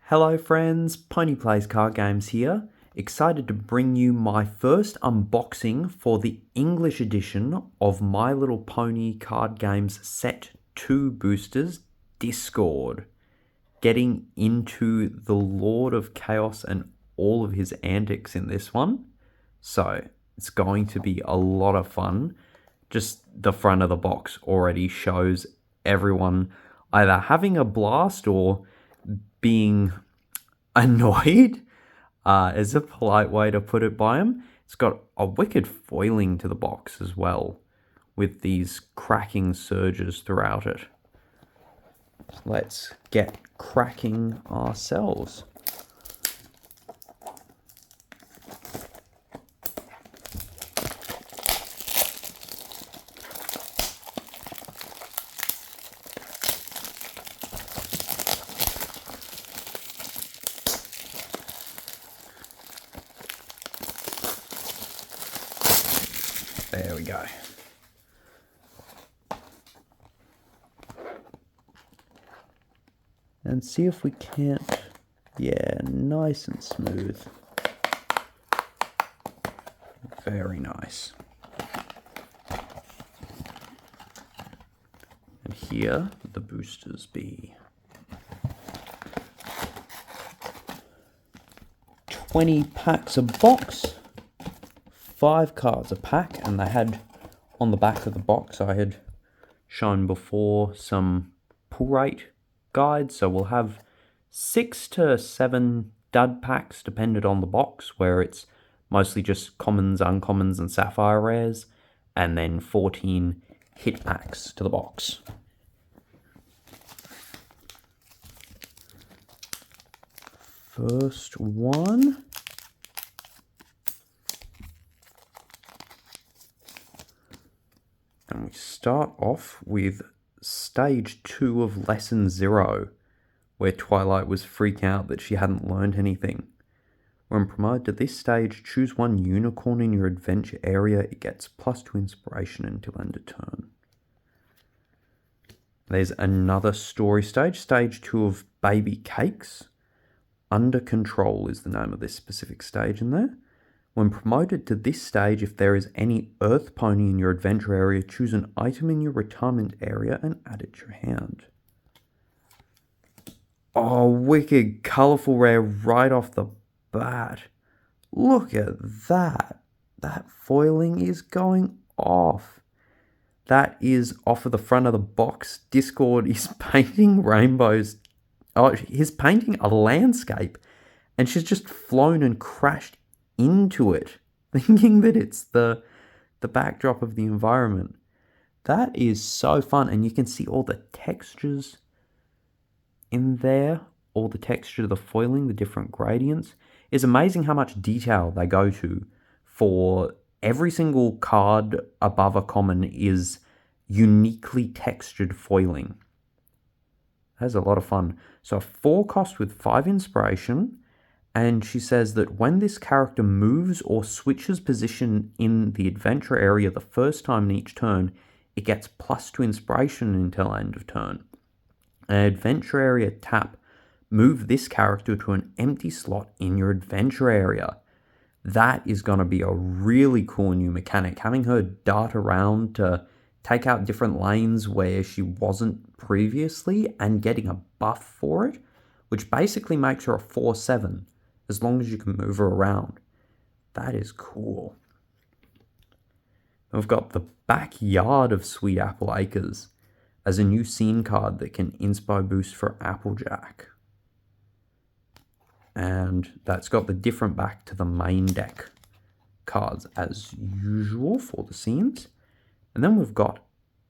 Hello friends, Pony Plays Card Games here. Excited to bring you my first unboxing for the English edition of My Little Pony Card Games Set 2 Boosters Discord. Getting into the Lord of Chaos and all of his antics in this one. So it's going to be a lot of fun. Just the front of the box already shows everyone either having a blast or being annoyed, is a polite way to put it by him. It's got a wicked foiling to the box as well, with these cracking surges throughout it. Let's get cracking ourselves. There we go. And see if we can't, yeah, nice and smooth. Very nice. And here the boosters be. 20 packs a box. 5 cards a pack, and they had on the back of the box, I had shown before, some pull rate guides. So we'll have 6 to 7 dud packs depended on the box, where it's mostly just commons, uncommons, and sapphire rares, and then 14 hit packs to the box. First one. And we start off with stage 2 of lesson 0, where Twilight was freaking out that she hadn't learned anything. When promoted to this stage, choose one unicorn in your adventure area. It gets +2 inspiration until end of turn. There's another story stage, stage 2 of baby cakes. Under Control is the name of this specific stage in there. When promoted to this stage, if there is any Earth Pony in your adventure area, choose an item in your retirement area and add it to your hand. Oh, wicked colourful rare right off the bat. Look at that. That foiling is going off. That is off of the front of the box. Discord is painting rainbows. Oh, he's painting a landscape, and she's just flown and crashed into it, thinking that it's the backdrop of the environment. That is so fun, and you can see all the textures in there, all the texture of the foiling, the different gradients. It's amazing how much detail they go to. For every single card above a common is uniquely textured foiling. That's a lot of fun. So a 4 cost with 5 inspiration. And she says that when this character moves or switches position in the adventure area the first time in each turn, it gets +2 inspiration until end of turn. An adventure area tap. Move this character to an empty slot in your adventure area. That is going to be a really cool new mechanic. Having her dart around to take out different lanes where she wasn't previously and getting a buff for it, which basically makes her a 4/7. As long as you can move her around. That is cool. We've got the Backyard of Sweet Apple Acres as a new scene card that can inspo boost for Applejack. And that's got the different back to the main deck cards as usual for the scenes. And then we've got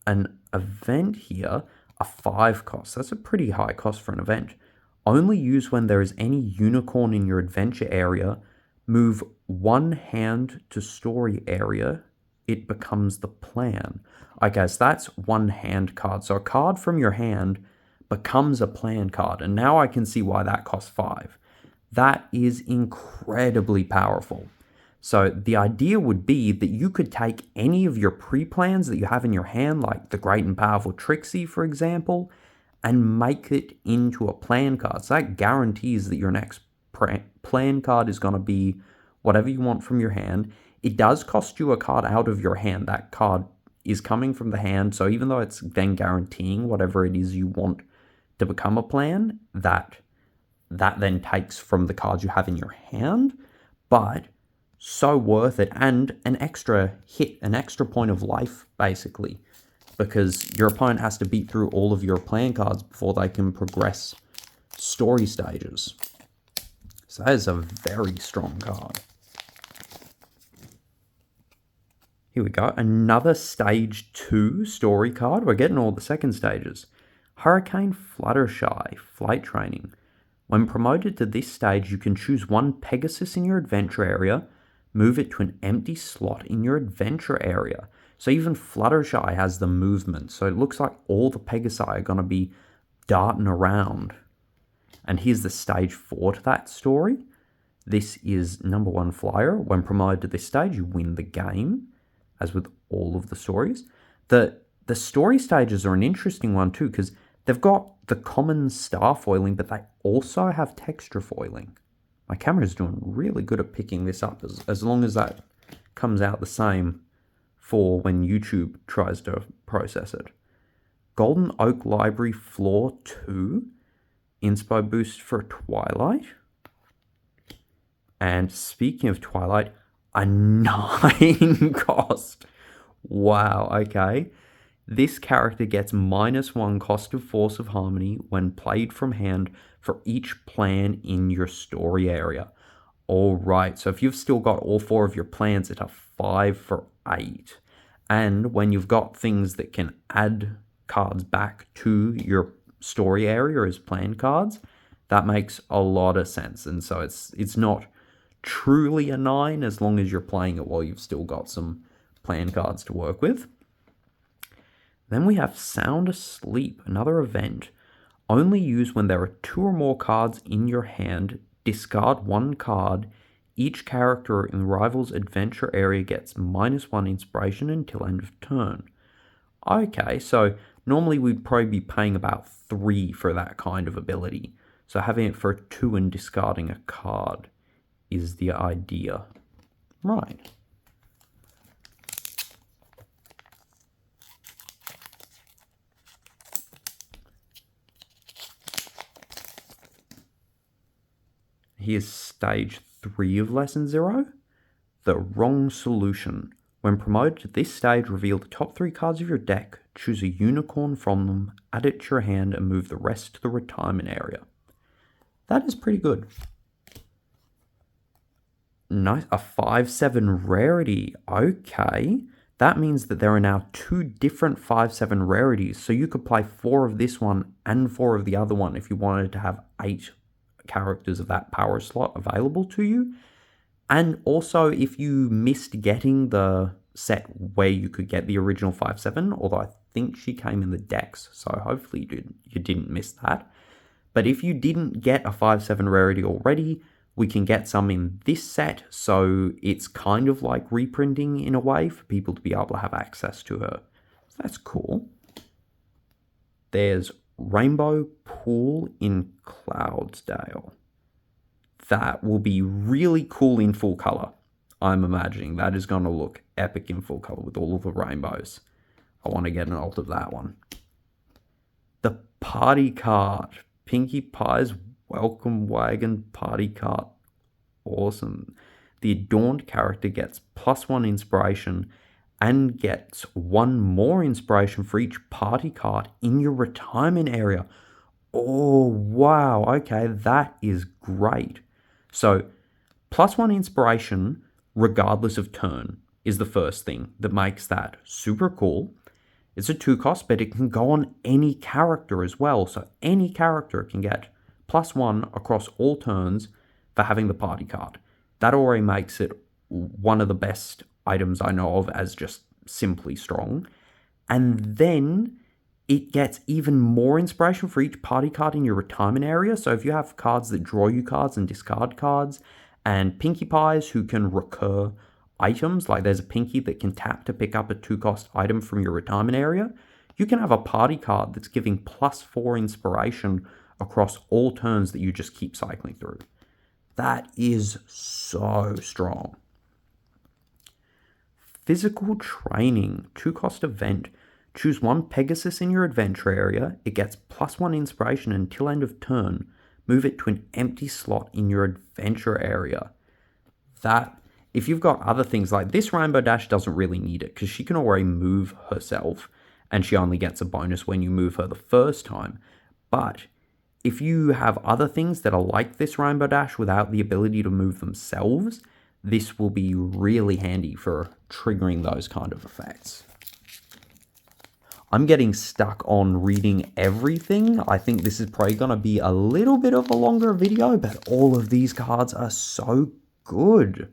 an event here, a 5 cost. That's a pretty high cost for an event. Only use when there is any unicorn in your adventure area. Move 1 hand to story area. It becomes the plan. Okay, so that's 1 hand card. So a card from your hand becomes a plan card. And now I can see why that costs 5. That is incredibly powerful. So the idea would be that you could take any of your pre-plans that you have in your hand, like the Great and Powerful Trixie, for example, and make it into a plan card. So that guarantees that your next plan card is going to be whatever you want from your hand. It does cost you a card out of your hand. That card is coming from the hand, so even though it's then guaranteeing whatever it is you want to become a plan, that then takes from the cards you have in your hand, but so worth it, and an extra hit, an extra point of life, basically, because your opponent has to beat through all of your plan cards before they can progress story stages. So that is a very strong card. Here we go, another stage 2 story card. We're getting all the second stages. Hurricane Fluttershy, Flight Training. When promoted to this stage, you can choose one Pegasus in your adventure area, move it to an empty slot in your adventure area. So even Fluttershy has the movement, so it looks like all the Pegasi are going to be darting around. And here's the stage 4 to that story. This is number 1 flyer. When promoted to this stage, you win the game, as with all of the stories. The story stages are an interesting one too, because they've got the common star foiling, but they also have texture foiling. My camera is doing really good at picking this up, as long as that comes out the same for when YouTube tries to process it. Golden Oak Library Floor 2, Inspo Boost for Twilight. And speaking of Twilight, a 9 cost. Wow, okay. This character gets -1 cost of Force of Harmony when played from hand for each plan in your story area. Alright, so if you've still got all 4 of your plans, it's a 5 for 8. And when you've got things that can add cards back to your story area as plan cards, that makes a lot of sense. And so it's not truly a 9 as long as you're playing it while you've still got some plan cards to work with. Then we have Sound Asleep, another event. Only use when there are 2 or more cards in your hand. Discard 1 card. Each character in the rival's adventure area gets -1 inspiration until end of turn. Okay, so normally we'd probably be paying about 3 for that kind of ability. So having it for 2 and discarding a card is the idea. Right. Here's stage 3 of lesson 0. The Wrong Solution. When promoted to this stage, reveal the top 3 cards of your deck, choose a unicorn from them, add it to your hand, and move the rest to the retirement area. That is pretty good. Nice, a 5/7 rarity. Okay, that means that there are now 2 different 5/7 rarities, so you could play 4 of this one and 4 of the other one if you wanted to have 8 characters of that power slot available to you. And also, if you missed getting the set where you could get the original 5/7, although I think she came in the decks, so hopefully you didn't miss that. But if you didn't get a 5/7 rarity already, we can get some in this set, so it's kind of like reprinting in a way for people to be able to have access to her. So that's cool. There's Rainbow Pool in Cloudsdale. That will be really cool in full color. I'm imagining that is going to look epic in full color with all of the rainbows. I want to get an alt of that one. The Party Cart. Pinkie Pie's Welcome Wagon Party Cart. Awesome. The Adorned character gets +1 inspiration and gets 1 more inspiration for each party cart in your retirement area. Oh, wow. Okay, that is great. So, +1 inspiration, regardless of turn, is the first thing that makes that super cool. It's a 2 cost, but it can go on any character as well. So, any character can get +1 across all turns for having the party card. That already makes it one of the best items I know of as just simply strong. And then it gets even more inspiration for each party card in your retirement area. So if you have cards that draw you cards and discard cards, and Pinkie Pies who can recur items, like there's a Pinkie that can tap to pick up a 2 cost item from your retirement area, You can have a party card that's giving +4 inspiration across all turns that you just keep cycling through. That is so strong. Physical training, 2-cost event. Choose one Pegasus in your adventure area. It gets +1 inspiration until end of turn. Move it to an empty slot in your adventure area. That, if you've got other things like this, Rainbow Dash doesn't really need it because she can already move herself and she only gets a bonus when you move her the first time. But if you have other things that are like this Rainbow Dash without the ability to move themselves, this will be really handy for triggering those kind of effects. I'm getting stuck on reading everything. I think this is probably going to be a little bit of a longer video, but all of these cards are so good.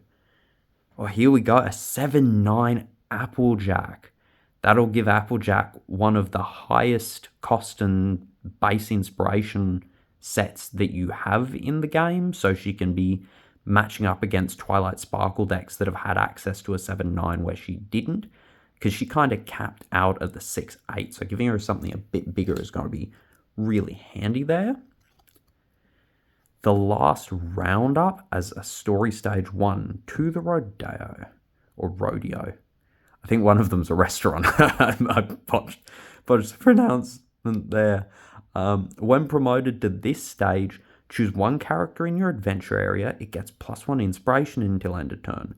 Oh, here we go, a 7/9 Applejack. That'll give Applejack one of the highest cost and base inspiration sets that you have in the game, so she can be matching up against Twilight Sparkle decks that have had access to a 7/9 where she didn't, because she kind of capped out at the 6/8, so giving her something a bit bigger is going to be really handy there. The last roundup as a story stage 1 to the Rodeo, or Rodeo. I think one of them's a restaurant. I botched the pronouncement there. When promoted to this stage, choose one character in your adventure area. It gets +1 inspiration until end of turn.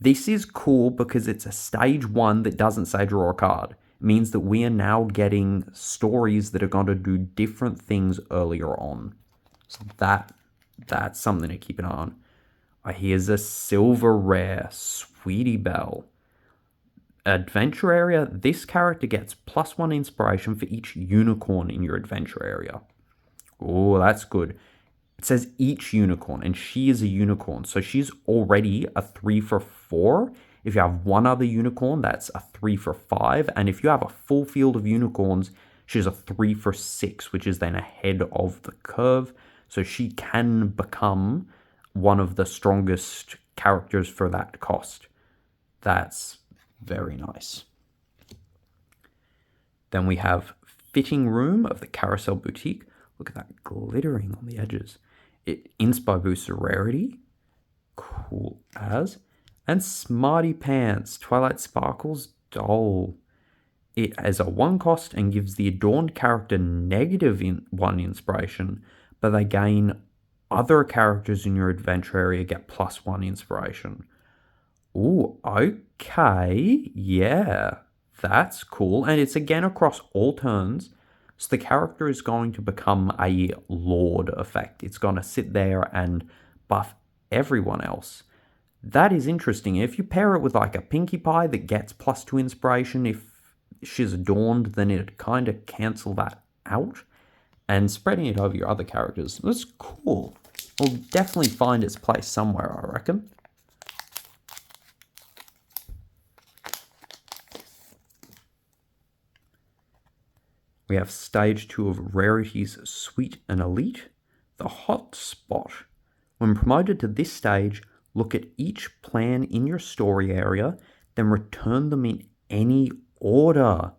This is cool because it's a stage 1 that doesn't say draw a card. It means that we are now getting stories that are going to do different things earlier on. So that's something to keep an eye on. Here's a silver rare, Sweetie Belle. Adventure area, this character gets +1 inspiration for each unicorn in your adventure area. Oh, that's good. It says each unicorn, and she is a unicorn, so she's already a 3 for 4. If you have one other unicorn, that's a 3 for 5, and if you have a full field of unicorns, she's a 3 for 6, which is then ahead of the curve, so she can become one of the strongest characters for that cost. That's very nice. Then we have Fitting Room of the Carousel Boutique. Look at that glittering on the edges. It inspo boosts rarity. Cool as. And Smarty Pants, Twilight Sparkle's doll. It has a 1 cost and gives the adorned character -1 inspiration, but they gain other characters in your adventure area get +1 inspiration. Ooh, okay, yeah, that's cool. And it's again across all turns, so the character is going to become a Lord effect. It's going to sit there and buff everyone else. That is interesting. If you pair it with like a Pinkie Pie that gets +2 inspiration, if she's adorned, then it'd kind of cancel that out. And spreading it over your other characters, that's cool. It'll definitely find its place somewhere, I reckon. We have stage 2 of Rarities Sweet and Elite, the Hot Spot. When promoted to this stage, look at each plan in your story area, then return them in any order.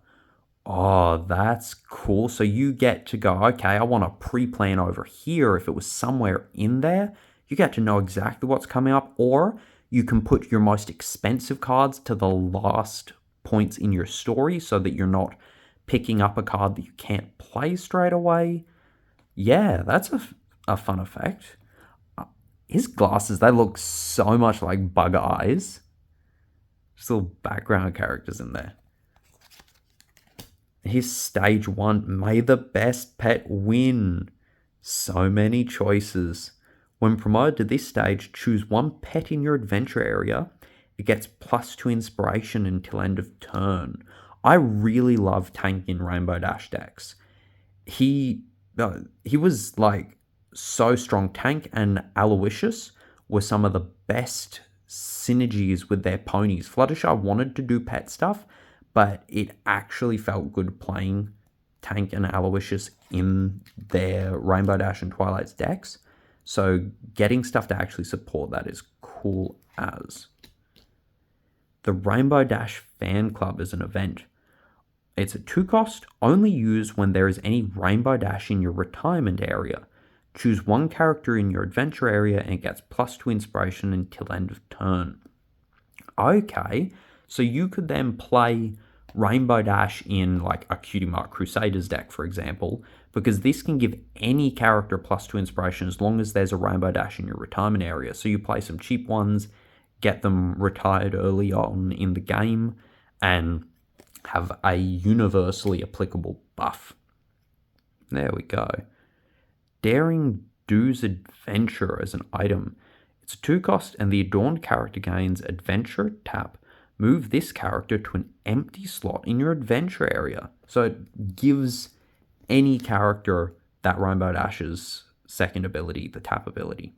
Oh, that's cool. So you get to go, okay, I want to pre-plan over here. If it was somewhere in there, you get to know exactly what's coming up, or you can put your most expensive cards to the last points in your story so that you're not picking up a card that you can't play straight away. Yeah, that's a fun effect. His glasses, they look so much like Bug Eyes. Just little background characters in there. His stage 1, may the best pet win. So many choices. When promoted to this stage, choose one pet in your adventure area. It gets +2 inspiration until end of turn. I really love Tank in Rainbow Dash decks. He was like so strong. Tank and Aloysius were some of the best synergies with their ponies. Fluttershy wanted to do pet stuff, but it actually felt good playing Tank and Aloysius in their Rainbow Dash and Twilight's decks. So getting stuff to actually support that is cool as. The Rainbow Dash Fan Club is an event. It's a 2 cost, only used when there is any Rainbow Dash in your retirement area. Choose one character in your adventure area and it gets +2 inspiration until end of turn. Okay, so you could then play Rainbow Dash in like a Cutie Mark Crusaders deck, for example, because this can give any character +2 inspiration as long as there's a Rainbow Dash in your retirement area. So you play some cheap ones, get them retired early on in the game, and have a universally applicable buff. There we go. Daring Do's Adventure as an item. It's a 2 cost and the adorned character gains Adventure tap. Move this character to an empty slot in your adventure area. So it gives any character that Rainbow Dash's second ability, the tap ability.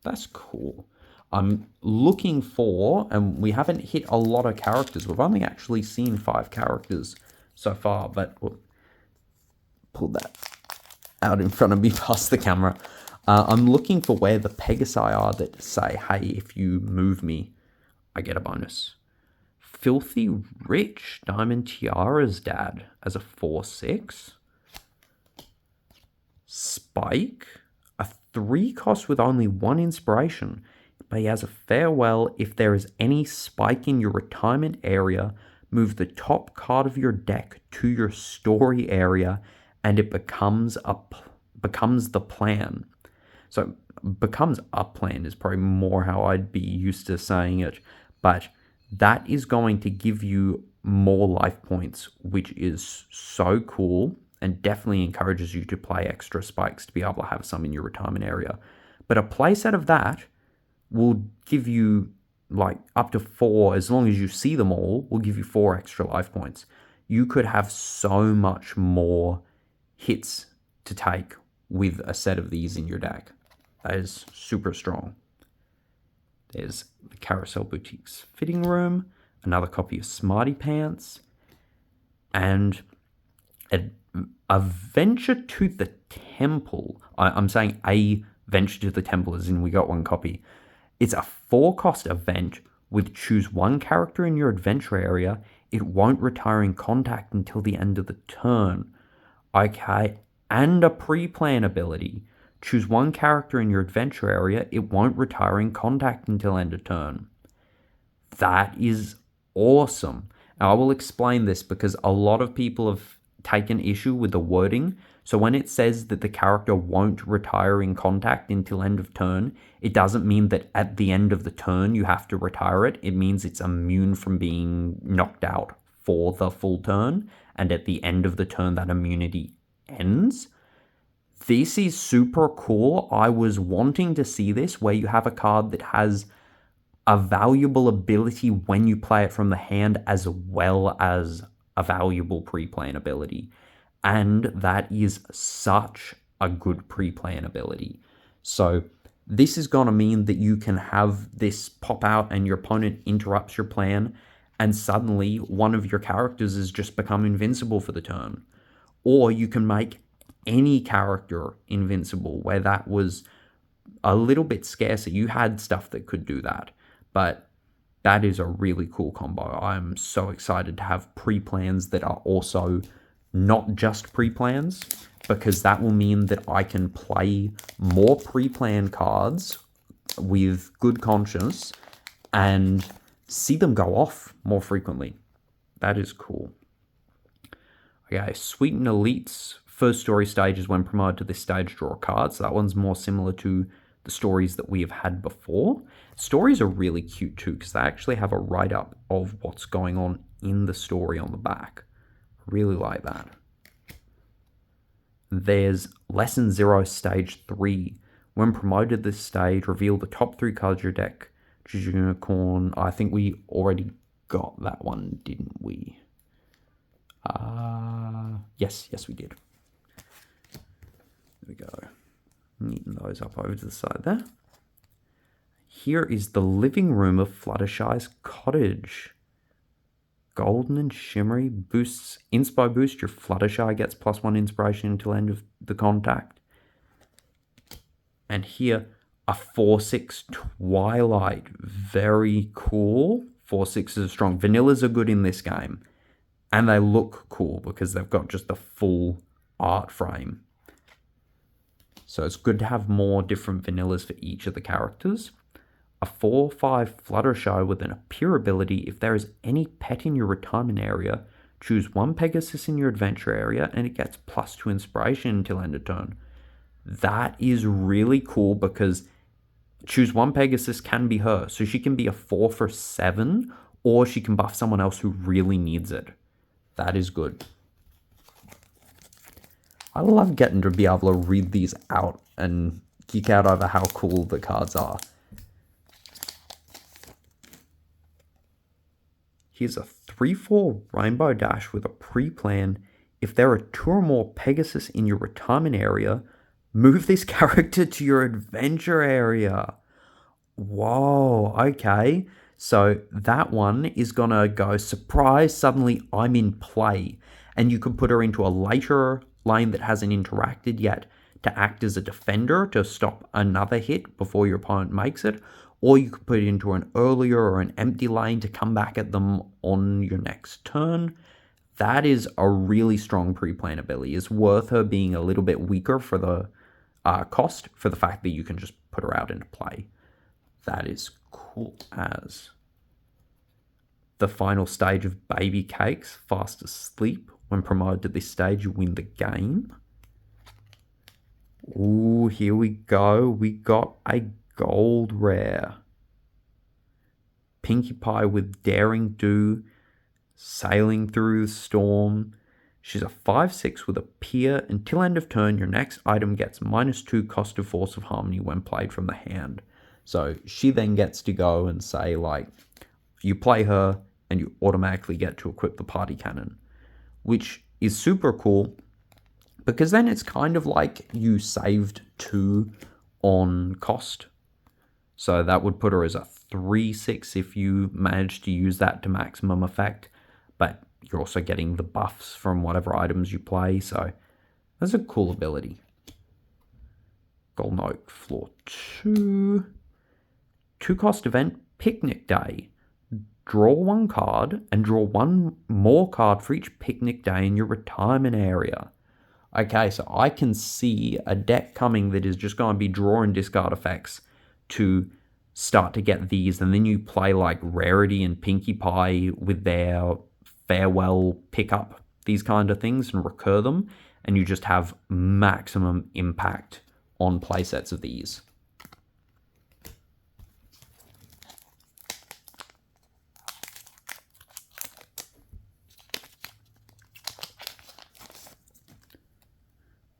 That's cool. I'm looking for, and we haven't hit a lot of characters. We've only actually seen 5 characters so far, but we'll pull that out in front of me past the camera. I'm looking for where the Pegasi are that say, hey, if you move me, I get a bonus. Filthy Rich, Diamond Tiara's dad, as a 4/6. Spike, a 3 cost with only 1 inspiration, but he has a farewell. If there is any spike in your retirement area, move the top card of your deck to your story area, and it becomes the plan. So becomes a plan is probably more how I'd be used to saying it, but that is going to give you more life points, which is so cool and definitely encourages you to play extra spikes to be able to have some in your retirement area. But a playset of that will give you like up to 4, as long as you see them all, will give you 4 extra life points. You could have so much more hits to take with a set of these in your deck. That is super strong. There's the Carousel Boutique's Fitting Room, another copy of Smarty Pants, and a Venture to the Temple. I'm saying a Venture to the Temple as in we got 1 copy. It's a 4 cost event with choose 1 character in your adventure area. It won't retire in contact until the end of the turn. Okay, and a pre-plan ability. Choose 1 character in your adventure area. It won't retire in contact until end of turn. That is awesome. Now, I will explain this because a lot of people have taken issue with the wording. So when it says that the character won't retire in contact until end of turn, it doesn't mean that at the end of the turn you have to retire it. It means it's immune from being knocked out for the full turn. And at the end of the turn, that immunity ends. This is super cool. I was wanting to see this where you have a card that has a valuable ability when you play it from the hand as well as a valuable pre-plan ability. And that is such a good pre-plan ability. So this is going to mean that you can have this pop out and your opponent interrupts your plan and suddenly one of your characters has just become invincible for the turn. Or you can make any character invincible where that was a little bit scarcer. You had stuff that could do that, but that is a really cool combo. I'm so excited to have pre-plans that are also not just pre-plans, because that will mean that I can play more pre-plan cards with good conscience and see them go off more frequently. That is cool. Okay, Sweeten Elite's first story stage is when promoted to this stage, draw a card. So that one's more similar to the stories that we have had before. Stories are really cute too, because they actually have a write-up of what's going on in the story on the back. Really like that. There's Lesson 0, Stage 3. When promoted this stage, reveal the top 3 cards of your deck. Choose your unicorn. I think we already got that one, didn't we? Yes, we did. There we go. Neaten those up over to the side there. Here is the living room of Fluttershy's cottage. Golden and shimmery, boosts inspo boost. Your Fluttershy gets +1 inspiration until end of the contact. And here, a 4/6 Twilight. Very cool. 4/6s are strong. Vanillas are good in this game. And they look cool because they've got just the full art frame. So it's good to have more different vanillas for each of the characters. A 4/5 Fluttershy with an appear ability. If there is any pet in your retirement area, choose one Pegasus in your adventure area and it gets +2 inspiration until end of turn. That is really cool because choose one Pegasus can be her. So she can be a 4 for 7, or she can buff someone else who really needs it. That is good. I love getting to be able to read these out and geek out over how cool the cards are. Here's a 3/4 Rainbow Dash with a pre-plan. If there are 2 or more Pegasus in your retirement area, move this character to your adventure area. Whoa, okay. So that one is gonna go, surprise, suddenly I'm in play. And you could put her into a later lane that hasn't interacted yet to act as a defender to stop another hit before your opponent makes it. Or you could put it into an earlier or an empty lane to come back at them on your next turn. That is a really strong pre-plan ability. It's worth her being a little bit weaker for the cost, for the fact that you can just put her out into play. That is cool as. The final stage of Baby Cakes, Fast Asleep. When promoted to this stage, you win the game. Ooh, here we go. We got a gold rare. Pinkie Pie with Daring Do, Sailing Through the Storm. She's a 5/6 with a Appear. Until end of turn, your next item gets -2 cost of Force of Harmony when played from the hand. So she then gets to go and say, like, you play her and you automatically get to equip the party cannon, which is super cool because then it's kind of like you saved 2 on cost. So that would put her as a 3/6 if you manage to use that to maximum effect, but you're also getting the buffs from whatever items you play, so that's a cool ability. Golden Oak Floor 2. 2-cost event, Picnic Day. Draw 1 card and draw 1 more card for each picnic day in your retirement area. Okay, so I can see a deck coming that is just going to be draw and discard effects to start to get these, and then you play like Rarity and Pinkie Pie with their farewell pickup, these kind of things, and recur them, and you just have maximum impact on playsets of these.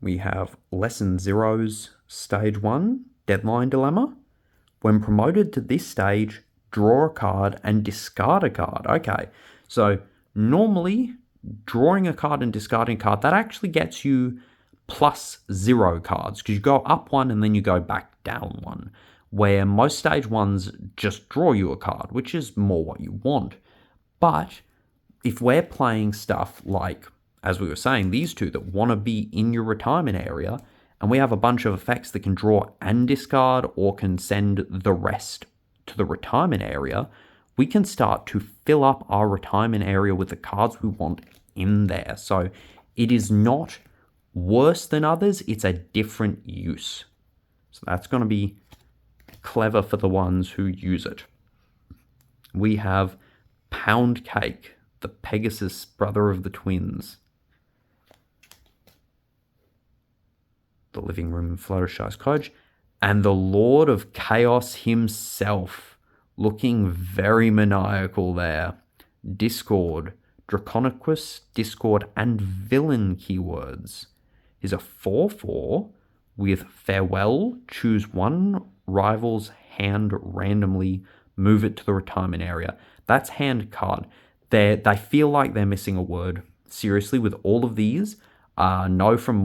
We have Lesson Zero's Stage 1, Deadline Dilemma. When promoted to this stage, draw a card and discard a card. Okay, so normally drawing a card and discarding a card, that actually gets you +0 cards because you go up 1 and then you go back down 1, where most stage 1s just draw you a card, which is more what you want. But if we're playing stuff like, as we were saying, these two that want to be in your retirement area, and we have a bunch of effects that can draw and discard or can send the rest to the retirement area, we can start to fill up our retirement area with the cards we want in there. So it is not worse than others, it's a different use. So that's going to be clever for the ones who use it. We have Pound Cake, the Pegasus brother of the twins. The Living Room Fluttershy's Cottage, and the Lord of Chaos himself, looking very maniacal there. Discord, Draconicus, Discord, and Villain keywords. He's a 4/4 with Farewell, choose 1 rival's hand randomly, move it to the retirement area. That's hand card. They feel like they're missing a word. Seriously, with all of these, no, from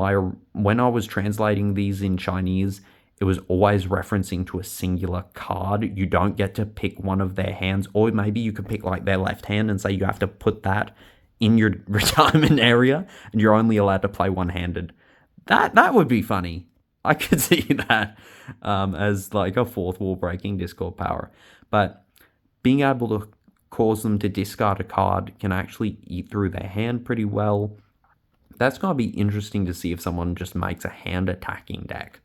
when I was translating these in Chinese, it was always referencing to a singular card. You don't get to pick one of their hands, or maybe you could pick like their left hand and say you have to put that in your retirement area and you're only allowed to play one-handed. That would be funny. I could see that as like a fourth wall breaking Discord power. But being able to cause them to discard a card, can actually eat through their hand pretty well. That's going to be interesting to see if someone just makes a hand attacking deck.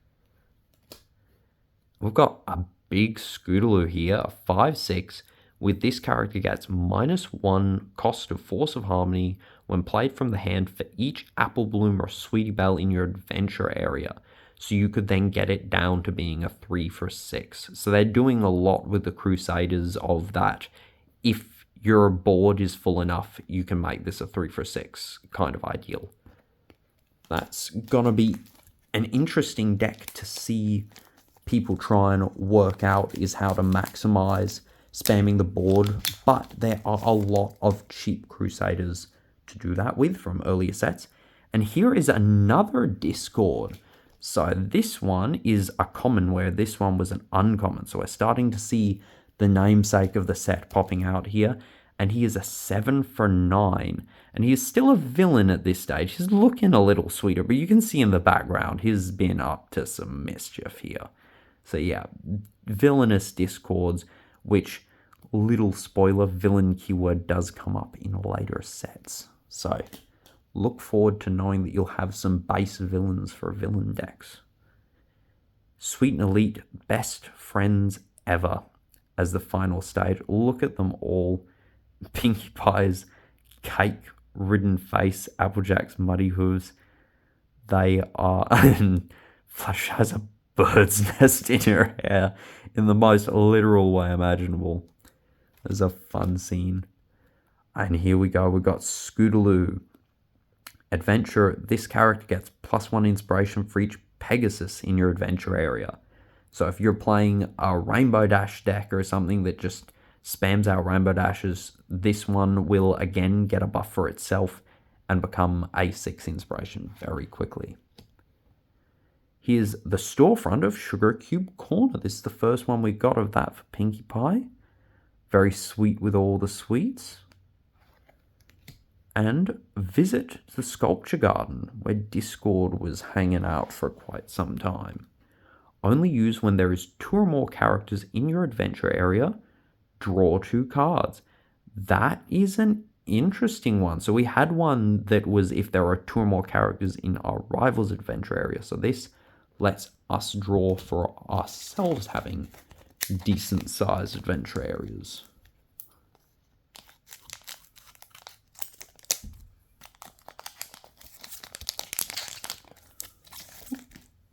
We've got a big Scootaloo here, a 5/6. With this character gets -1 cost of Force of Harmony when played from the hand for each Apple Bloom or Sweetie Belle in your adventure area. So you could then get it down to being a 3 for 6. So they're doing a lot with the Crusaders of that. If your board is full enough, you can make this a 3 for 6 kind of ideal. That's going to be an interesting deck to see people try and work out, is how to maximize spamming the board, but there are a lot of cheap Crusaders to do that with from earlier sets. And here is another Discord. So this one is a common, where this one was an uncommon. So we're starting to see the namesake of the set popping out here. And he is a 7 for 9. And he is still a villain at this stage. He's looking a little sweeter, but you can see in the background he's been up to some mischief here. So yeah, villainous Discords, which, little spoiler, villain keyword does come up in later sets. So look forward to knowing that you'll have some base villains for villain decks. Sweet and Elite, best friends ever as the final stage. Look at them all. Pinkie Pie's cake-ridden face, Applejack's muddy hooves. They are... and Flush has a bird's nest in her hair in the most literal way imaginable. There's a fun scene. And here we go. We've got Scootaloo. Adventure. This character gets +1 inspiration for each Pegasus in your adventure area. So if you're playing a Rainbow Dash deck or something that just spams out Rainbow Dashes, this one will again get a buff for itself and become a 6 inspiration very quickly. Here's the storefront of Sugar Cube Corner. This is the first one we got of that for Pinkie Pie. Very sweet with all the sweets. And visit the Sculpture Garden, where Discord was hanging out for quite some time. Only use when there is 2 or more characters in your adventure area. Draw 2 cards. That is an interesting one. So we had one that was if there are 2 or more characters in our rival's adventure area. So this lets us draw for ourselves having decent sized adventure areas.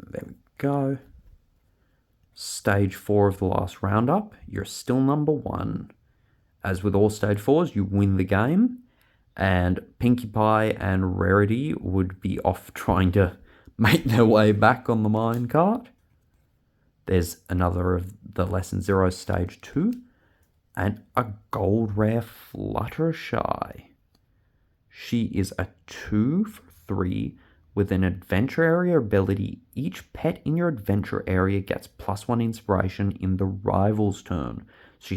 There we go. Stage 4 of the last roundup. You're still number 1. As with all stage 4s, you win the game. And Pinkie Pie and Rarity would be off trying to make their way back on the minecart. There's another of the Lesson 0 stage 2. And a gold rare Fluttershy. She is a 2 for 3. With an adventure area ability, each pet in your adventure area gets +1 inspiration in the rival's turn. She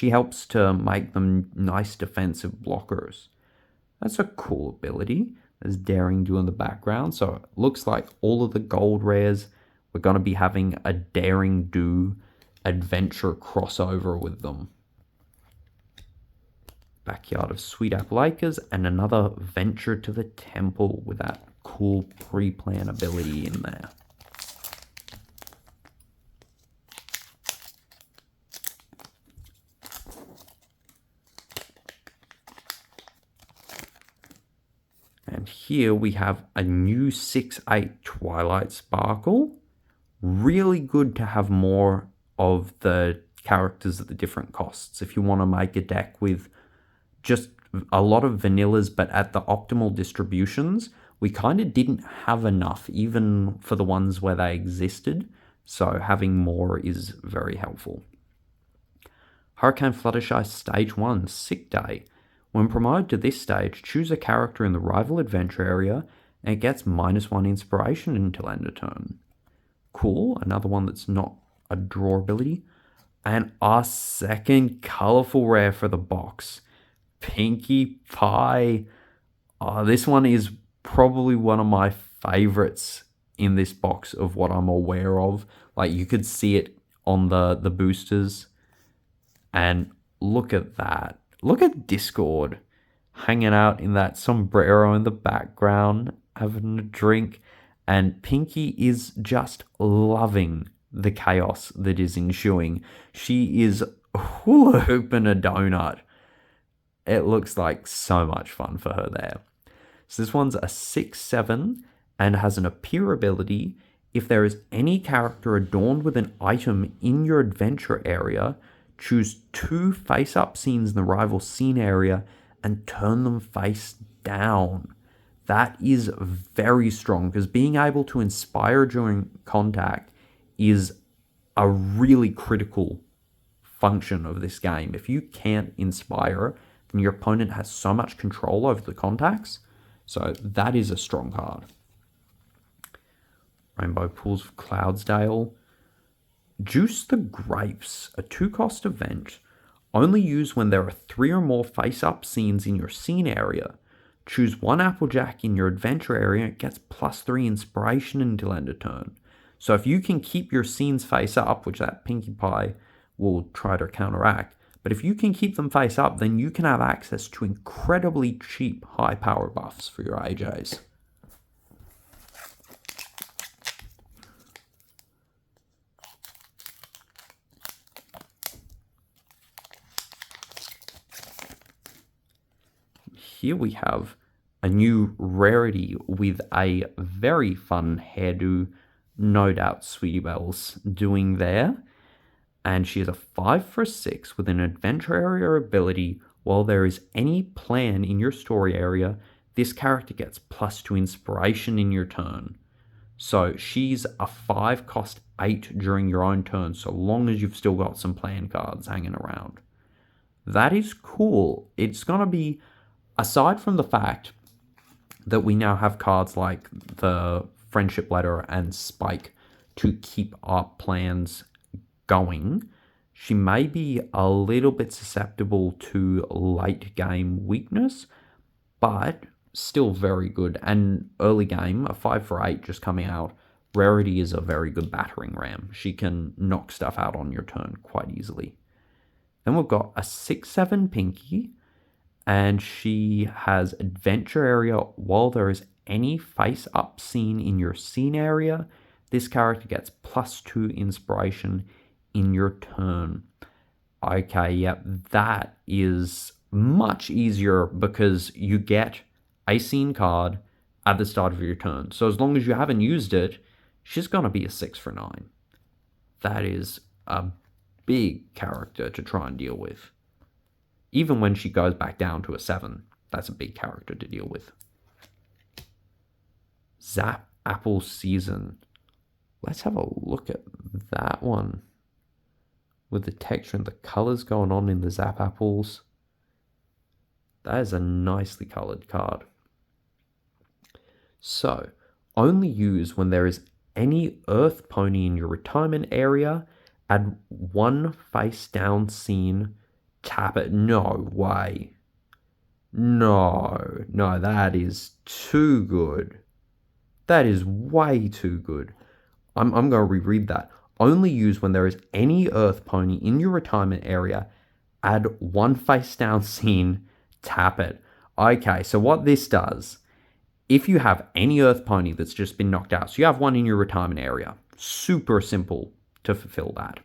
helps to make them nice defensive blockers. That's a cool ability. There's Daring Do in the background, so it looks like all of the gold rares, we're going to be having a Daring Do adventure crossover with them. Backyard of Sweet Apple Acres, and another Venture to the Temple with that cool pre-plan ability in there. And here we have a new 6/8 Twilight Sparkle. Really good to have more of the characters at the different costs. If you want to make a deck with just a lot of vanillas, but at the optimal distributions, we kind of didn't have enough, even for the ones where they existed. So having more is very helpful. Hurricane Fluttershy Stage 1, Sick Day. When promoted to this stage, choose a character in the rival adventure area, and it gets -1 inspiration until end of turn. Cool, another one that's not a draw ability. And our second colorful rare for the box, Pinkie Pie. This one is probably one of my favorites in this box of what I'm aware of. Like, you could see it on the boosters, and Look at that. Look at Discord hanging out in that sombrero in the background, having a drink. And Pinky is just loving the chaos that is ensuing. She is hula hooping a donut. It looks like so much fun for her there. So this one's a 6/7 and has an appear ability. If there is any character adorned with an item in your adventure area, choose 2 face-up scenes in the rival scene area and turn them face down. That is very strong because being able to inspire during contact is a really critical function of this game. If you can't inspire, then your opponent has so much control over the contacts. So that is a strong card. Rainbow Pools of Cloudsdale. Juice the Grapes, a 2-cost event. Only used when there are 3 or more face-up scenes in your scene area. Choose 1 Applejack in your adventure area and it gets +3 inspiration until end of turn. So if you can keep your scenes face up, which that Pinkie Pie will try to counteract, but if you can keep them face up, then you can have access to incredibly cheap high power buffs for your AJs. Here we have a new rarity with a very fun hairdo, no doubt Sweetie Belle's doing there. And she is a 5 for 6 with an adventure area ability. While there is any plan in your story area, this character gets +2 inspiration in your turn. So she's a 5 cost 8 during your own turn, so long as you've still got some plan cards hanging around. That is cool. It's going to be, aside from the fact that we now have cards like the Friendship Letter and Spike to keep our plans going, she may be a little bit susceptible to late game weakness, but still very good. And early game, a 5 for 8 just coming out, Rarity is a very good battering ram. She can knock stuff out on your turn quite easily. Then we've got a 6/7 Pinky, and she has adventure area. While there is any face-up scene in your scene area, this character gets +2 inspiration in your turn. Okay, yep, that is much easier because you get a scene card at the start of your turn. So as long as you haven't used it, she's going to be a 6 for 9. That is a big character to try and deal with. Even when she goes back down to a 7, that's a big character to deal with. Zap Apple Season. Let's have a look at that one. With the texture and the colors going on in the Zap Apples. That is a nicely colored card. So, only use when there is any Earth Pony in your retirement area. Add 1 face down scene. Tap it. No way. No, that is too good. That is way too good. I'm going to reread that. Only use when there is any Earth Pony in your retirement area. Add 1 face down scene. Tap it. Okay, so what this does, if you have any Earth Pony that's just been knocked out, so you have one in your retirement area, super simple to fulfill that.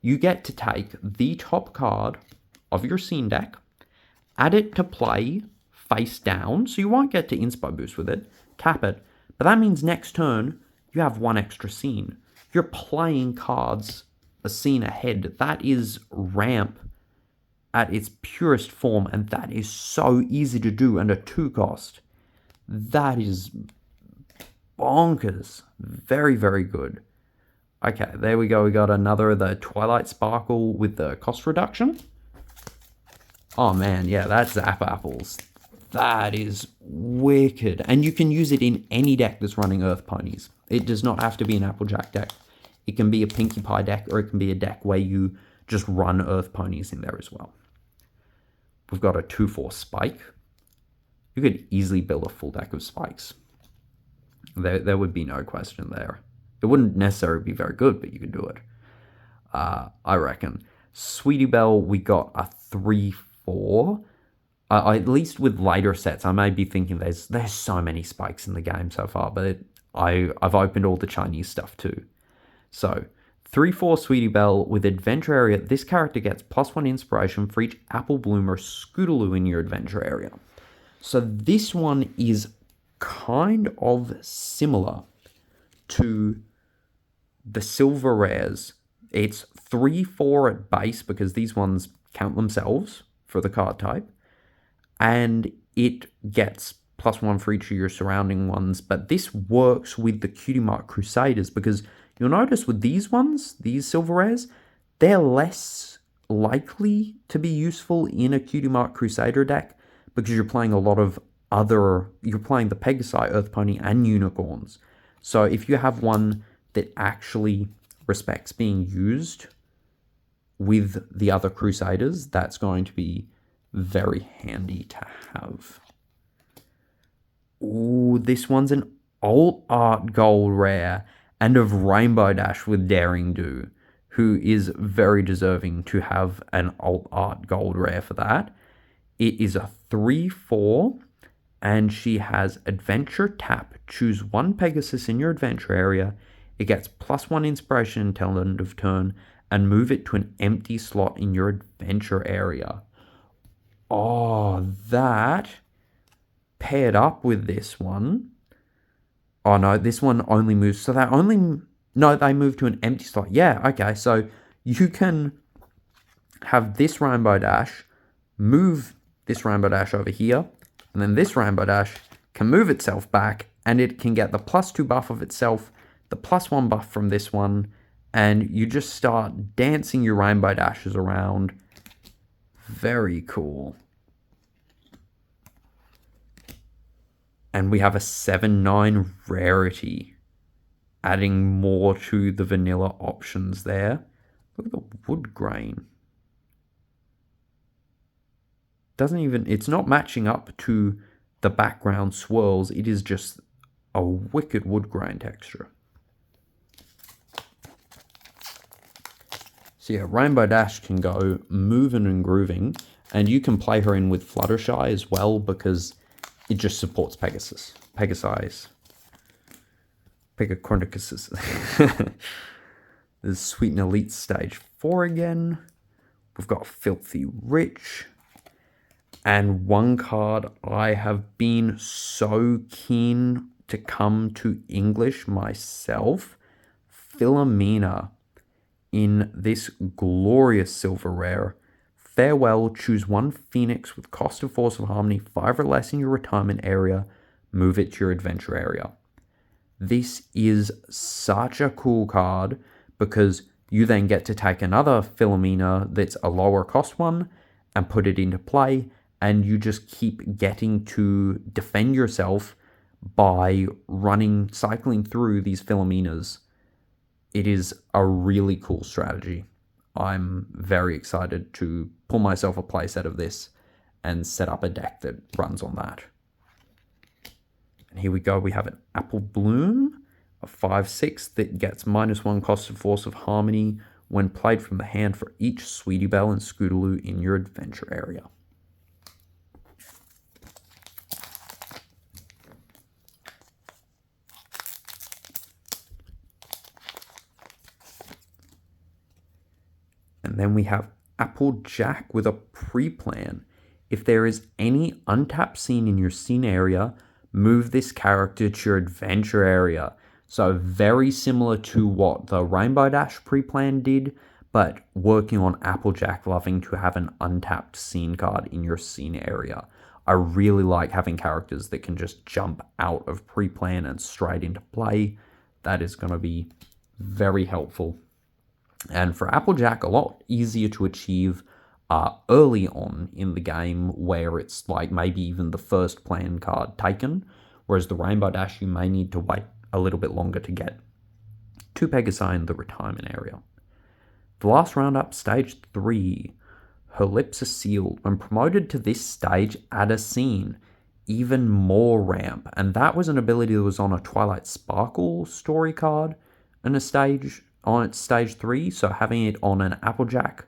You get to take the top card of your scene deck, add it to play face down, so you won't get to inspo boost with it, tap it, but that means next turn you have 1 extra scene. You're playing cards a scene ahead. That is ramp at its purest form, and that is so easy to do, and a 2 cost. That is bonkers. Very, very good. Okay, there we go. We got another, the Twilight Sparkle with the cost reduction. Oh man, yeah, that's Zap Apples. That is wicked. And you can use it in any deck that's running Earth Ponies. It does not have to be an Applejack deck. It can be a Pinkie Pie deck, or it can be a deck where you just run Earth Ponies in there as well. We've got a 2/4 Spike. You could easily build a full deck of Spikes. There would be no question there. It wouldn't necessarily be very good, but you could do it. I reckon. Sweetie Belle, we got a 3-4. At least with later sets, I may be thinking there's so many spikes in the game so far, but I've opened all the Chinese stuff too. So 3-4 Sweetie Belle with Adventure Area. This character gets +1 inspiration for each Apple Bloom or Scootaloo in your Adventure Area. So this one is kind of similar to the silver rares. It's 3-4 at base because these ones count themselves for the card type. And it gets +1 for each of your surrounding ones. But this works with the Cutie Mark Crusaders because you'll notice with these ones, these silver rares, they're less likely to be useful in a Cutie Mark Crusader deck because you're playing a lot of you're playing the Pegasi, Earth Pony, and Unicorns. So if you have one that actually respects being used with the other Crusaders, that's going to be very handy to have. Ooh, this one's an alt art gold rare and of Rainbow Dash with Daring Do, who is very deserving to have an alt art gold rare for that. It is a 3-4, and she has Adventure Tap. Choose one Pegasus in your adventure area. It gets +1 inspiration until end of turn, and move it to an empty slot in your adventure area. Oh, that paired up with this one. Oh no, this one only moves. So they move to an empty slot. Yeah, okay. So you can have this Rainbow Dash, move this Rainbow Dash over here, and then this Rainbow Dash can move itself back, and it can get the +2 buff of itself, the +1 buff from this one, and you just start dancing your Rainbow Dashes around. Very cool. And we have a 7-9 rarity, adding more to the vanilla options there. Look at the wood grain. It's not matching up to the background swirls. It is just a wicked wood grain texture. So yeah, Rainbow Dash can go moving and grooving, and you can play her in with Fluttershy as well because it just supports Pegasus. Pegasus. There's Sweet and Elite Stage 4 again. We've got Filthy Rich. And one card I have been so keen to come to English myself. Philomena in this glorious silver rare. Farewell, choose one Phoenix with cost of Force of Harmony, 5 or less in your retirement area, move it to your adventure area. This is such a cool card because you then get to take another Philomena that's a lower cost one and put it into play, and you just keep getting to defend yourself by cycling through these Philomenas. It is a really cool strategy. I'm very excited to pull myself a playset of this and set up a deck that runs on that. And here we go. We have an Apple Bloom, a 5/6 that gets -1 cost of Force of Harmony when played from the hand for each Sweetie Belle and Scootaloo in your adventure area. And then we have Applejack with a pre-plan. If there is any untapped scene in your scene area, move this character to your adventure area. So very similar to what the Rainbow Dash pre-plan did, but working on Applejack loving to have an untapped scene card in your scene area. I really like having characters that can just jump out of pre-plan and straight into play. That is going to be very helpful. And for Applejack, a lot easier to achieve early on in the game, where it's like maybe even the first plan card taken, whereas the Rainbow Dash, you may need to wait a little bit longer to get to Pegasi in the retirement area. The last round up, stage 3. Her lips are sealed. When promoted to this stage, add a scene. Even more ramp. And that was an ability that was on a Twilight Sparkle story card in a stage on its stage 3. So having it on an Applejack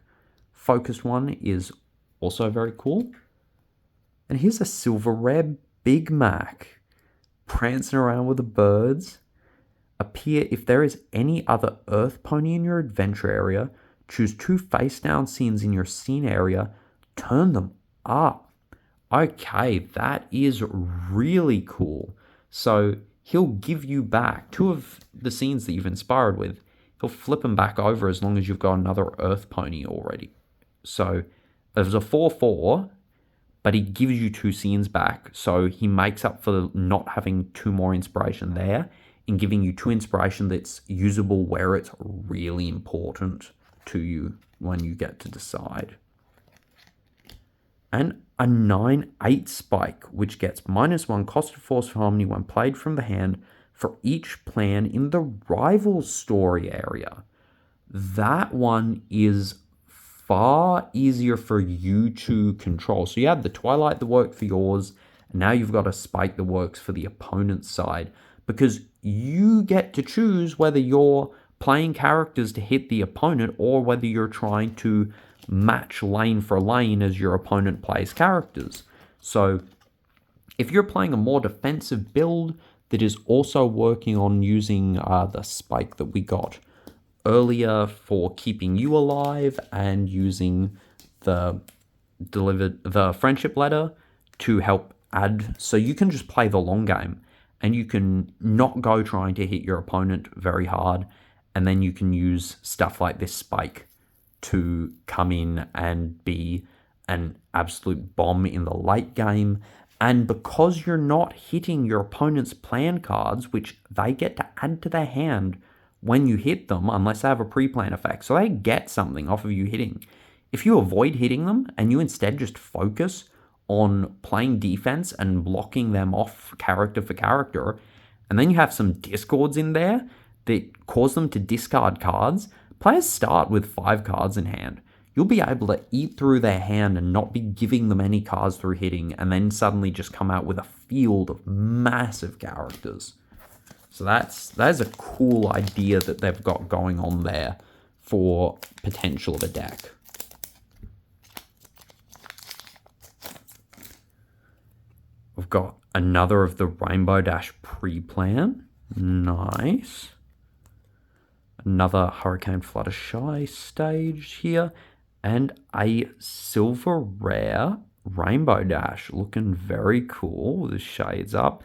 focused one is Also very cool. And here's a silver rare Big Mac, prancing around with the birds. Appear if there is any other Earth pony in your adventure area. Choose 2 face down scenes in your scene area. Turn them up. Okay, that is really cool. So he'll give you back 2 of the scenes that you've inspired with. He'll flip them back over as long as you've got another Earth pony already. So there's a 4-4, but he gives you 2 scenes back. So he makes up for not having 2 more inspiration there and giving you 2 inspiration that's usable where it's really important to you when you get to decide. And a 9-8 spike, which gets -1 cost of force for harmony when played from the hand for each plan in the rival story area. That one is far easier for you to control. So you had the Twilight that worked for yours, and now you've got a spike that works for the opponent's side, because you get to choose whether you're playing characters to hit the opponent or whether you're trying to match lane for lane as your opponent plays characters. So if you're playing a more defensive build that is also working on using the spike that we got earlier for keeping you alive and using the friendship letter to help add, so you can just play the long game and you can not go trying to hit your opponent very hard, and then you can use stuff like this spike to come in and be an absolute bomb in the late game. And because you're not hitting your opponent's plan cards, which they get to add to their hand when you hit them, unless they have a pre-plan effect, so they get something off of you hitting. If you avoid hitting them and you instead just focus on playing defense and blocking them off character for character, and then you have some discords in there that cause them to discard cards, players start with 5 cards in hand. You'll be able to eat through their hand and not be giving them any cards through hitting, and then suddenly just come out with a field of massive characters. So that is a cool idea that they've got going on there for potential of a deck. We've got another of the Rainbow Dash pre-plan. Nice. Another Hurricane Fluttershy stage here. And a silver rare Rainbow Dash, looking very cool with the shades up.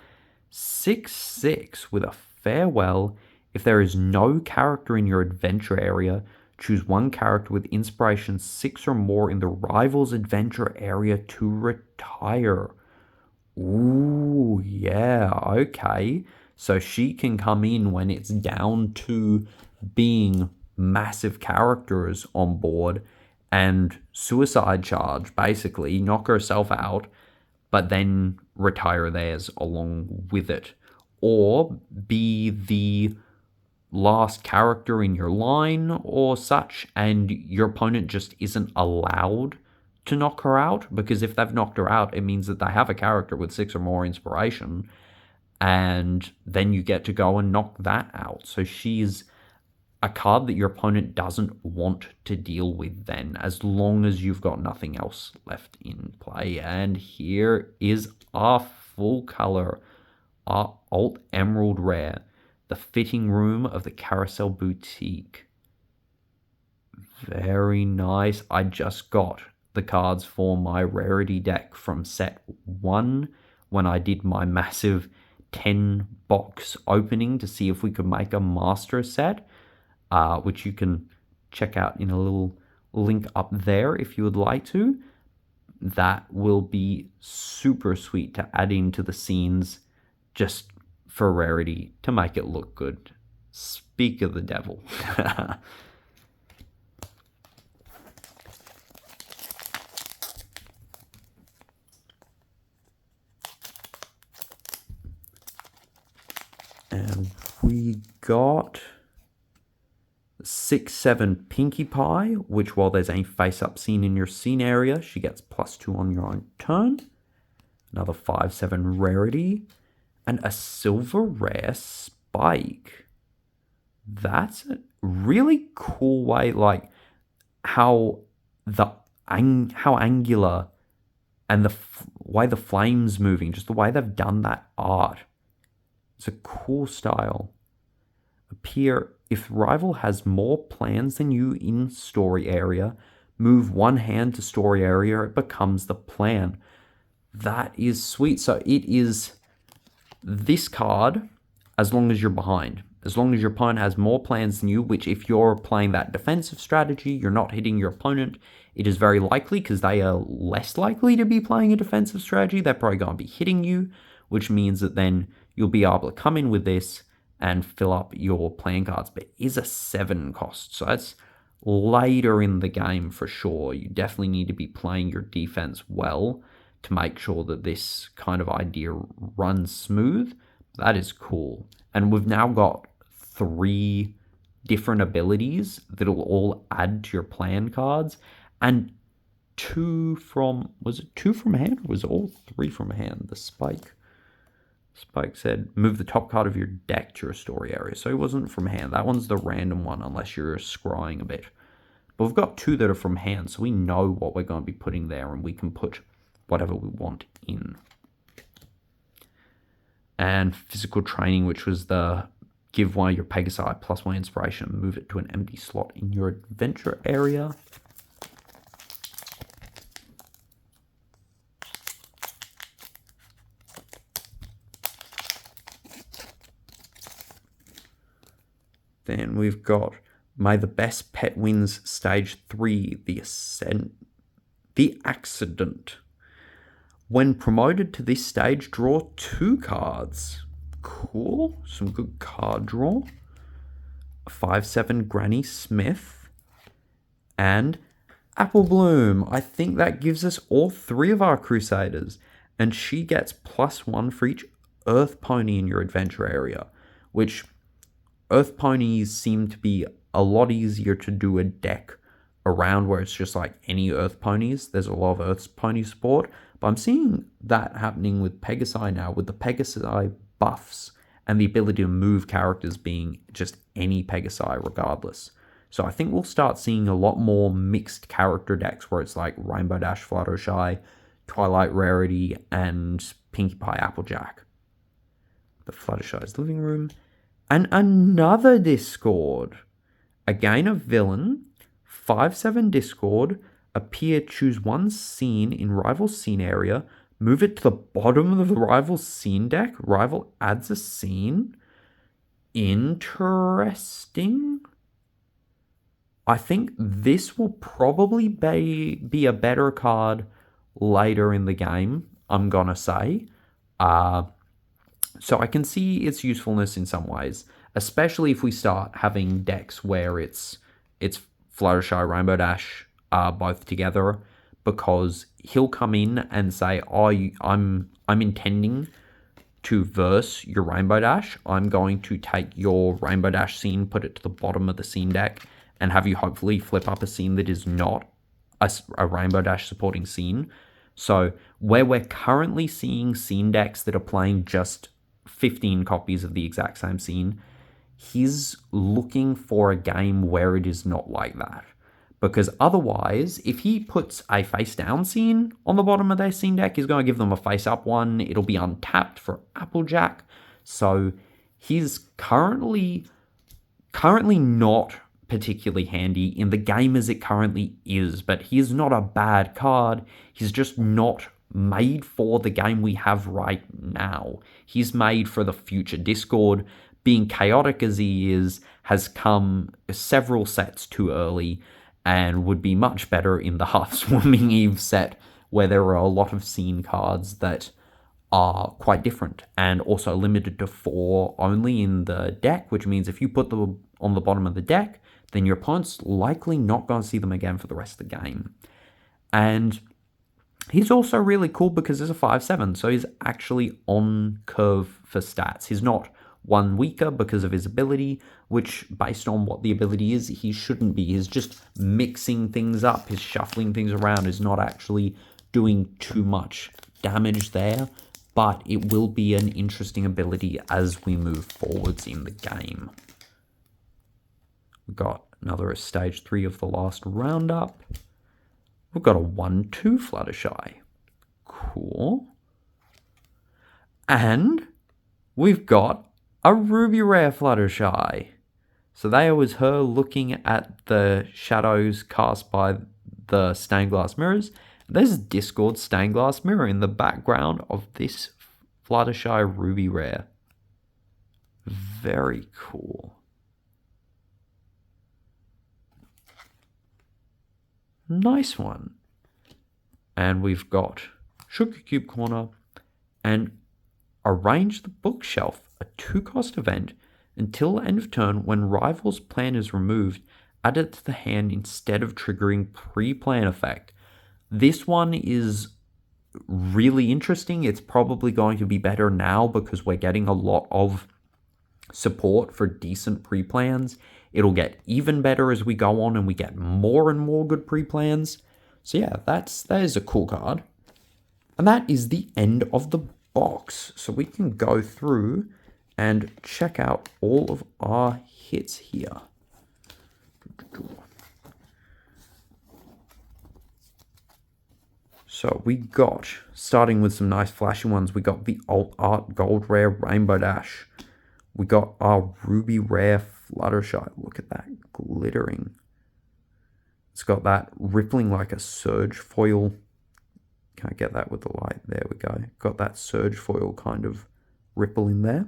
6/6 with a farewell. If there is no character in your adventure area, choose 1 character with inspiration 6 or more in the rival's adventure area to retire. Ooh, yeah, okay. So she can come in when it's down to being massive characters on board and suicide charge, basically, knock herself out, but then retire theirs along with it. Or be the last character in your line or such, and your opponent just isn't allowed to knock her out, because if they've knocked her out, it means that they have a character with 6 or more inspiration, and then you get to go and knock that out. So she's a card that your opponent doesn't want to deal with then, as long as you've got nothing else left in play. And here is our full color, our Alt Emerald Rare, the fitting room of the Carousel Boutique. Very nice. I just got the cards for my rarity deck from set 1 when I did my massive 10 box opening to see if we could make a master set, which you can check out in a little link up there if you would like to. That will be super sweet to add into the scenes just for rarity to make it look good. Speak of the devil. And we got 6/7 Pinkie Pie, which while there's a face-up scene in your scene area, she gets +2 on your own turn. Another 5/7 Rarity. And a silver rare Spike. That's a really cool way, like how the how angular and the way the flame's moving, just the way they've done that art. It's a cool style. Appear if rival has more plans than you in story area, move one hand to story area, it becomes the plan. That is sweet. So it is this card as long as you're behind. As long as your opponent has more plans than you, which if you're playing that defensive strategy, you're not hitting your opponent, it is very likely because they are less likely to be playing a defensive strategy. They're probably going to be hitting you, which means that then you'll be able to come in with this and fill up your plan cards. But it is a 7 cost, so that's later in the game for sure. You definitely need to be playing your defense well to make sure that this kind of idea runs smooth. That is cool. And we've now got 3 different abilities that'll all add to your plan cards, and 2 from, was it 2 from hand or was it all 3 from hand? The Spike said move the top card of your deck to your story area, so it wasn't from hand. That one's the random one unless you're scrying a bit, but we've got 2 that are from hand, so we know what we're going to be putting there and we can put whatever we want in. And physical training, which was the give one of your Pegasi +1 inspiration, move it to an empty slot in your adventure area. Then we've got May the Best Pet Wins Stage 3, The Accident. When promoted to this stage, draw 2 cards. Cool. Some good card draw. 5/7 Granny Smith. And Apple Bloom. I think that gives us all 3 of our Crusaders. And she gets +1 for each Earth Pony in your adventure area. Which, Earth Ponies seem to be a lot easier to do a deck around where it's just like any Earth Ponies. There's a lot of Earth Pony support. But I'm seeing that happening with Pegasi now, with the Pegasi buffs and the ability to move characters being just any Pegasi regardless. So I think we'll start seeing a lot more mixed character decks where it's like Rainbow Dash, Fluttershy, Twilight Rarity, and Pinkie Pie Applejack. The Fluttershy's living room. And another Discord. Again, a villain. 5/7 Discord. Appear, choose one scene in rival scene area, move it to the bottom of the rival scene deck. Rival adds a scene. Interesting. I think this will probably be a better card later in the game, I'm gonna say. So I can see its usefulness in some ways, especially if we start having decks where it's Fluttershy, Rainbow Dash, both together, because he'll come in and say, "Oh, I'm intending to verse your Rainbow Dash. I'm going to take your Rainbow Dash scene, put it to the bottom of the scene deck, and have you hopefully flip up a scene that is not a Rainbow Dash supporting scene." So where we're currently seeing scene decks that are playing just 15 copies of the exact same scene, he's looking for a game where it is not like that. Because otherwise, if he puts a face-down scene on the bottom of their scene deck, he's going to give them a face-up one. It'll be untapped for Applejack. So he's currently not particularly handy in the game as it currently is. But he is not a bad card. He's just not made for the game we have right now. He's made for the future. Discord, being chaotic as he is, has come several sets too early, and would be much better in the Half Swarming Eve set, where there are a lot of scene cards that are quite different, and also limited to 4 only in the deck, which means if you put them on the bottom of the deck, then your opponent's likely not going to see them again for the rest of the game. And he's also really cool because he's a 5/7, so he's actually on curve for stats. He's not one weaker because of his ability, which, based on what the ability is, he shouldn't be. He's just mixing things up. He's shuffling things around. He's not actually doing too much damage there, but it will be an interesting ability as we move forwards in the game. We've got another stage 3 of the last roundup. We've got a 1/2 Fluttershy. Cool. And we've got a Ruby Rare Fluttershy. So there was her looking at the shadows cast by the stained glass mirrors. There's a Discord stained glass mirror in the background of this Fluttershy Ruby Rare. Very cool. Nice one. And we've got Sugar Cube Corner and Arrange the Bookshelf, a 2-cost event. Until end of turn, when Rival's plan is removed, add it to the hand instead of triggering pre-plan effect. This one is really interesting. It's probably going to be better now because we're getting a lot of support for decent pre-plans. It'll get even better as we go on and we get more and more good pre-plans. So yeah, that is a cool card. And that is the end of the box. So we can go through and check out all of our hits here. So we got, starting with some nice flashy ones, we got the Alt Art Gold Rare Rainbow Dash. We got our Ruby Rare Fluttershy. Look at that glittering. It's got that rippling like a surge foil. Can't get that with the light. There we go. Got that surge foil kind of ripple in there.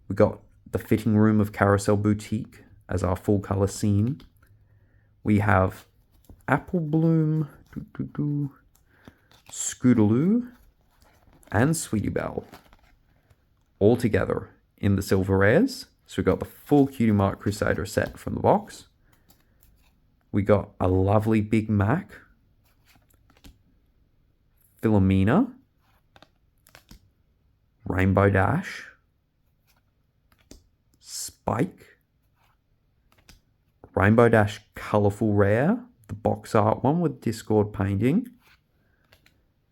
We got the Fitting Room of Carousel Boutique as our full color scene. We have Apple Bloom, Scootaloo, and Sweetie Belle all together in the silver rares. So we got the full Cutie Mark Crusader set from the box. We got a lovely Big Mac, Philomena, Rainbow Dash, Spike, Rainbow Dash Colorful Rare, the box art one with Discord painting,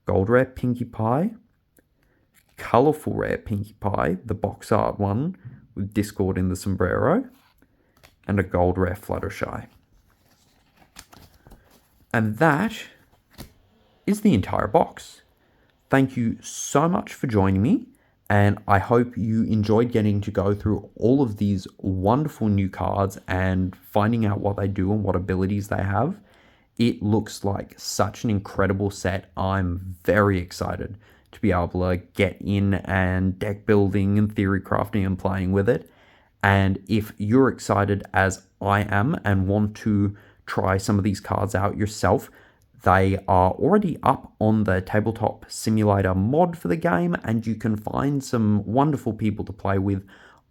Gold Rare Pinkie Pie, Colorful Rare Pinkie Pie, the box art one with Discord in the sombrero, and a Gold Rare Fluttershy. And that is the entire box. Thank you so much for joining me, and I hope you enjoyed getting to go through all of these wonderful new cards and finding out what they do and what abilities they have. It looks like such an incredible set. I'm very excited to be able to get in and deck building and theory crafting and playing with it. And if you're excited as I am and want to try some of these cards out yourself, they are already up on the Tabletop Simulator mod for the game, and you can find some wonderful people to play with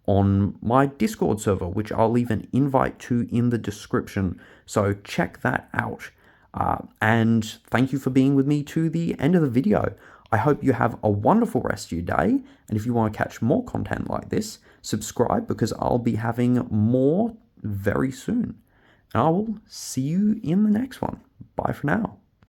on my Discord server, which I'll leave an invite to in the description. So check that out. And thank you for being with me to the end of the video. I hope you have a wonderful rest of your day. And if you want to catch more content like this, subscribe because I'll be having more very soon. And I will see you in the next one. Bye for now.